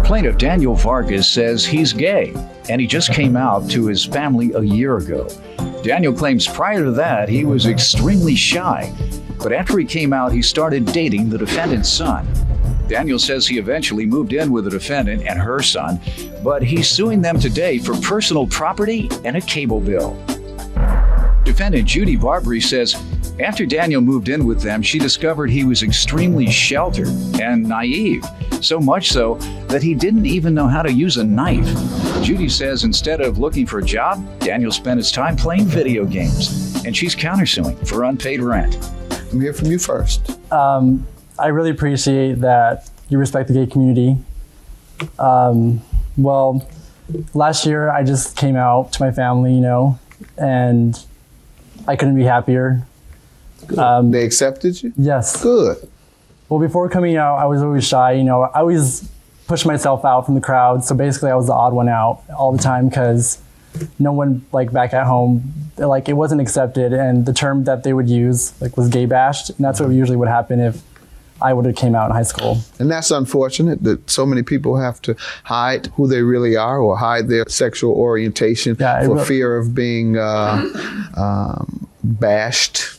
Plaintiff Daniel Vargas says he's gay, and he just came out to his family a year ago. Daniel claims prior to that he was extremely shy, but after he came out, he started dating the defendant's son. Daniel says he eventually moved in with the defendant and her son, but he's suing them today for personal property and a cable bill. Defendant Judy Barbary says after Daniel moved in with them, she discovered he was extremely sheltered and naive, so much so that he didn't even know how to use a knife. Judy says instead of looking for a job, Daniel spent his time playing video games, and she's countersuing for unpaid rent. Let me hear from you first. I really appreciate that you respect the gay community. Well, last year I just came out to my family, and I couldn't be happier. They accepted you? Yes. Good. Well, before coming out, I was always shy. I always pushed myself out from the crowd. So basically I was the odd one out all the time because no one back at home, it wasn't accepted. And the term that they would use was gay bashed. And that's what usually would happen if I would have came out in high school. And that's unfortunate that so many people have to hide who they really are or hide their sexual orientation for fear of being bashed.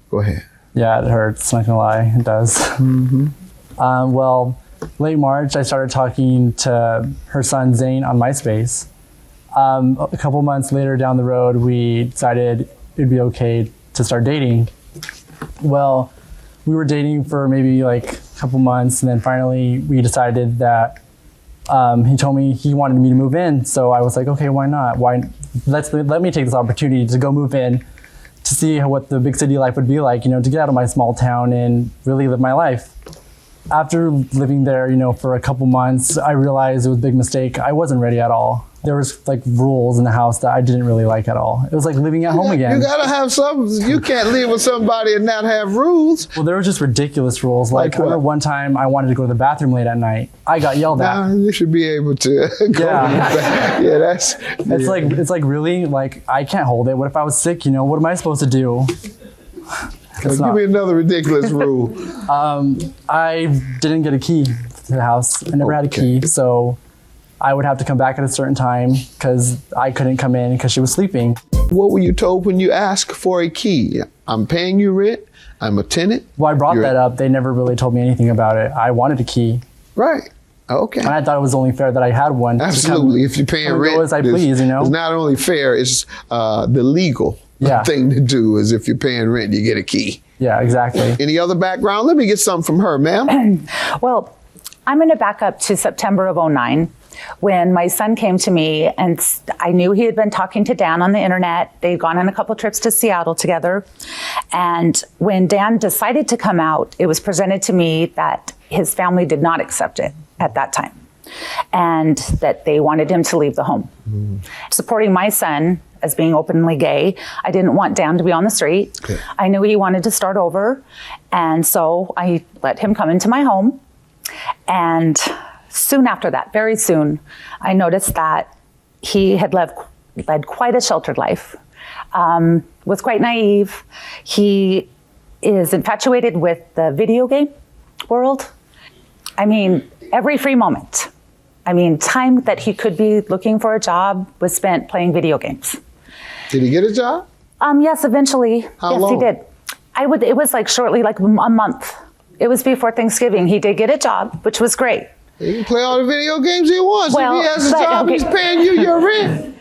Go ahead. Yeah, it hurts, not gonna lie, it does. Mm-hmm. Well, late March, I started talking to her son, Zane, on MySpace. A couple months later down the road, we decided it'd be okay to start dating. Well, we were dating for maybe a couple months, and then finally we decided that he told me he wanted me to move in. So I was like, okay, why not? Let me take this opportunity to go move in to see what the big city life would be like, to get out of my small town and really live my life. After living there, for a couple months, I realized it was a big mistake. I wasn't ready at all. There was rules in the house that I didn't really like at all. It was like living at home again. You gotta have some. You can't live with somebody and not have rules. Well, there were just ridiculous rules. I remember one time I wanted to go to the bathroom late at night. I got yelled at. You should be able to go back. Yeah, that's. It's really I can't hold it. What if I was sick? What am I supposed to do? Give me another ridiculous rule. I didn't get a key to the house. I never had a key, so I would have to come back at a certain time because I couldn't come in because she was sleeping. What were you told when you asked for a key? I'm paying you rent. I'm a tenant. Well, I brought that up. They never really told me anything about it. I wanted a key. Right. Okay. And I thought it was only fair that I had one. Absolutely. If you're paying rent, go as I please, It's not only fair, it's the legal thing to do is if you're paying rent, you get a key. Yeah, exactly. Any other background? Let me get something from her, ma'am. Well, I'm going to back up to September of '09 when my son came to me, and I knew he had been talking to Dan on the internet. They'd gone on a couple trips to Seattle together. And when Dan decided to come out, it was presented to me that his family did not accept it at that time, and that they wanted him to leave the home. Supporting my son as being openly gay, I didn't want Dan to be on the street. Okay. I knew he wanted to start over, and so I let him come into my home. And soon after that, very soon, I noticed that he had led quite a sheltered life, was quite naive. He is infatuated with the video game world. Every free moment. Time that he could be looking for a job was spent playing video games. Did he get a job? Yes, eventually. How long? He did. It was shortly, a month. It was before Thanksgiving. He did get a job, which was great. He can play all the video games he wants. Well, if he has a job, he's paying you your rent.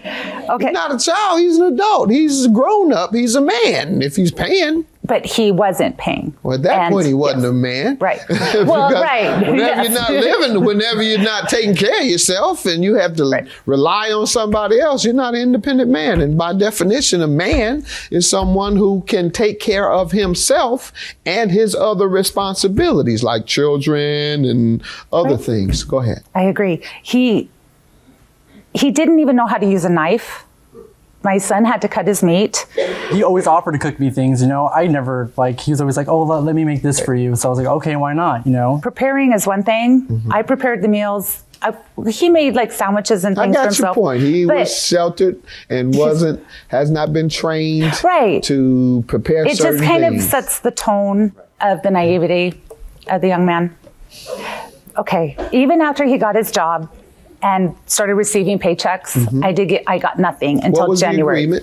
Okay. He's not a child, he's an adult. He's a grown up, he's a man if he's paying. But he wasn't paying. Well, at that point, he wasn't a man. Right. Well, right. Whenever you're not living, whenever you're not taking care of yourself and you have to rely on somebody else, you're not an independent man. And by definition, a man is someone who can take care of himself and his other responsibilities, like children and other things. Go ahead. I agree. He didn't even know how to use a knife. My son had to cut his meat. He always offered to cook me things, I never, he was always like, oh, let me make this for you. So I was like, okay, why not, Preparing is one thing. Mm-hmm. I prepared the meals. He made sandwiches and things for himself. I got your point. He was sheltered and has not been trained to prepare certain things. It just kind of sets the tone of the naivety of the young man. okay, even after he got his job and started receiving paychecks, I got nothing until What was January. the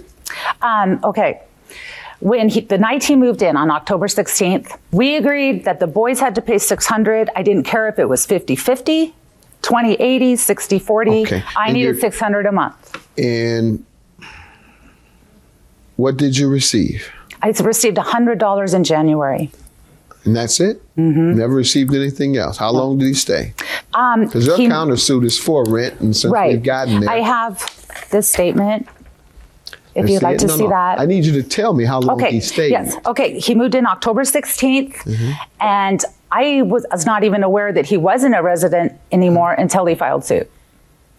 agreement? Okay. When the night he moved in on October 16th, we agreed that the boys had to pay $600. I didn't care if it was 50-50, 20-80, 60-40. Okay. I And needed $600 a month. And what did you receive? I received $100 in January. And that's it? Never received anything else. How long did he stay? Because your countersuit is for rent, and since we've gotten there. I have this statement, if you'd like to see that. I need you to tell me how long Okay. he stayed. Yes. Okay. He moved in October 16th, and I was not even aware that he wasn't a resident anymore until he filed suit.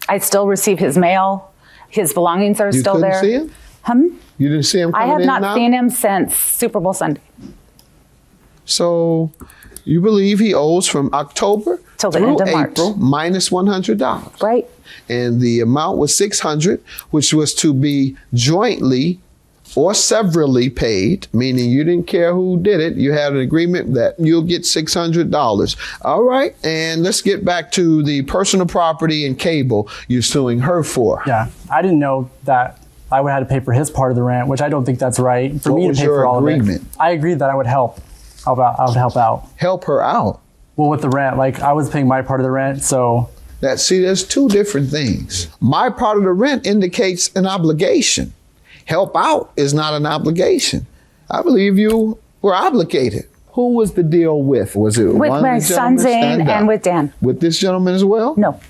I still receive his mail. His belongings are You still couldn't there. see him? You didn't see him I coming have in not and out? seen him since Super Bowl Sunday. So you believe he owes from October Till the through end of March. April minus $100. Right. And the amount was $600, which was to be jointly or severally paid, meaning you didn't care who did it. You had an agreement that you'll get $600. All right. And let's get back to the personal property and cable you're suing her for. Yeah, I didn't know that I would have to pay for his part of the rent, which I don't think that's right for What me to was pay your for all agreement? of it. I agreed that I would help. I would help out. Help her out. Well, with the rent, like I was paying my part of the rent, so There's two different things. My part of the rent indicates an obligation. Help out is not an obligation. I believe you were obligated. Who was the deal with? Was it With one my of the son gentlemen? Zane Stand and up. with Dan. With this gentleman as well? No.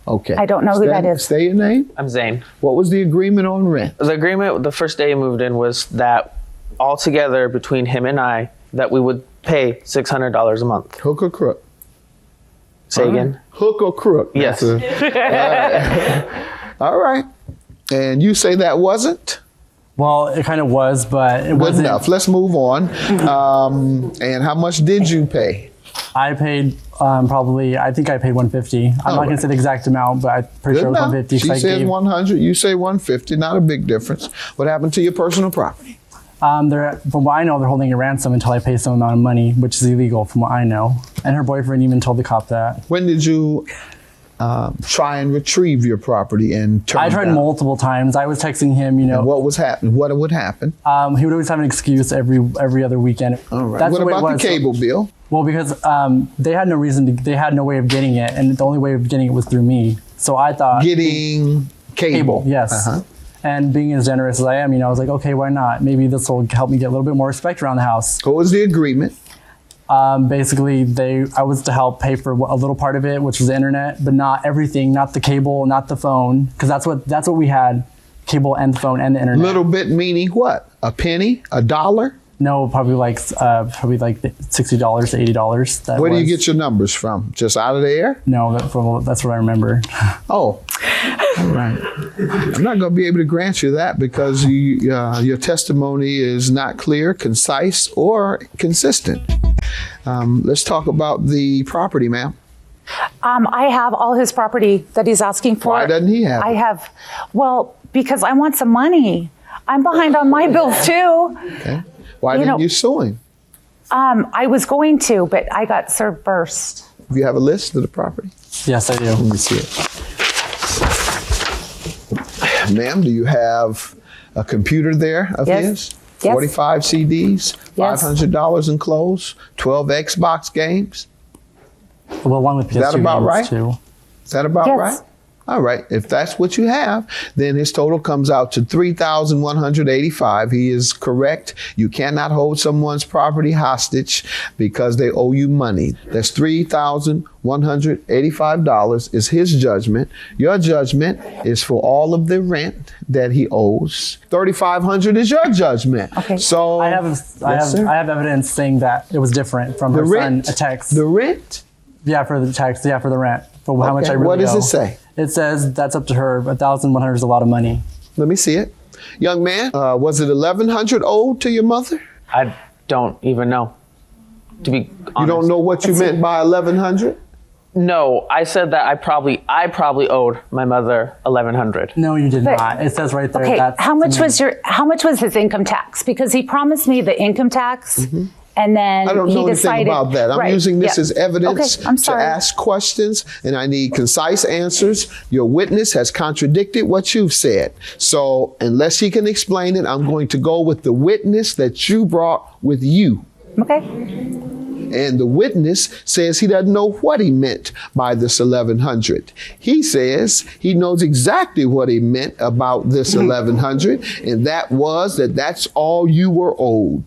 Okay. I don't know who that is. Say your name. I'm Zane. What was the agreement on rent? The agreement the first day he moved in was that altogether between him and I, that we would pay $600 a month. Hook or crook? Say again? Hook or crook? Yes. That's all right. And you say that wasn't? well, it kind of was, but it Good wasn't enough. Let's move on. And how much did you pay? I paid probably. I think I paid $150. I'm not gonna say the exact amount, but I'm pretty sure it was Good enough. $150. She so I says gave, 100. You say 150. Not a big difference. What happened to your personal property? from what I know, they're holding a ransom until I pay some amount of money, which is illegal, from what I know. And her boyfriend even told the cop that. When did you try and retrieve your property and turn I tried down? multiple times. I was texting him. You know, And what was happening? What would happen? he would always have an excuse every other weekend. All right. That's What the way it about the was. cable bill? Well, because they had no reason to, they had no way of getting it, and the only way of getting it was through me. So I thought Getting cable. yes. Uh-huh. And being as generous as I am, I was like, okay, why not? Maybe this will help me get a little bit more respect around the house. What was the agreement? Basically, I was to help pay for a little part of it, which was the internet, but not everything, not the cable, not the phone, because that's what we had, cable and the phone and the internet. Little bit meaning what? A penny? A dollar? No, probably like $60 to $80. That Where do you was- get your numbers from? Just out of the air? No, that's what I remember. Oh, all right. I'm not going to be able to grant you that because your testimony is not clear, concise, or consistent. Let's talk about the property, ma'am. I have all his property that he's asking for. Why doesn't he have it? I have, well, because I want some money. I'm behind on my bills too. Okay. Why You didn't know- you sue him? I was going to, but I got served first. Do you have a list of the property? Yes, I do. Let me see it. Ma'am, do you have a computer there of Yes. his? Yes. 45 CDs, Yes. $500 in clothes, 12 Xbox games. Well, along with PS2 that about games, right? too. Is that about Yes. right? All right. If that's what you have, then his total comes out to $3,185. He is correct. You cannot hold someone's property hostage because they owe you money. That's $3,185 is his judgment. Your judgment is for all of the rent that he owes. $3,500 is your judgment. Okay. So I have Yes, sir. evidence saying that it was different from the her rent. son. A text. The rent. Yeah, for the text. Yeah, for the rent. For how much Okay, I really what does owe. it say? It says that's up to her. $1,100 is a lot of money. Let me see it. Young man, was it $1,100 owed to your mother? I don't even know. To be honest. You don't know what you meant by 1,100? No, I said that I probably owed my mother $1,100. No, you did But- not. It says right there. Okay, that's how much to me. was his income tax? Because he promised me the income tax And then I don't he know anything decided, about that. I'm right, using this yeah. as evidence Okay, I'm to sorry. ask questions, and I need concise answers. Your witness has contradicted what you've said. So unless he can explain it, I'm going to go with the witness that you brought with you. Okay. And the witness says he doesn't know what he meant by this 1,100. He says he knows exactly what he meant about this 1,100, and that was that that's all you were owed.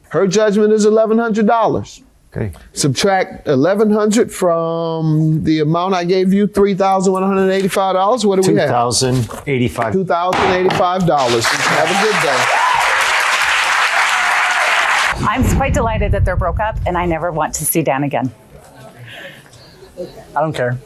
Her judgment is $1,100. Okay. Subtract 1,100 from the amount I gave you, $3,185. What do we have? $2,085. $2,085. Have a good day. I'm quite delighted that they're broke up, and I never want to see Dan again. I don't care.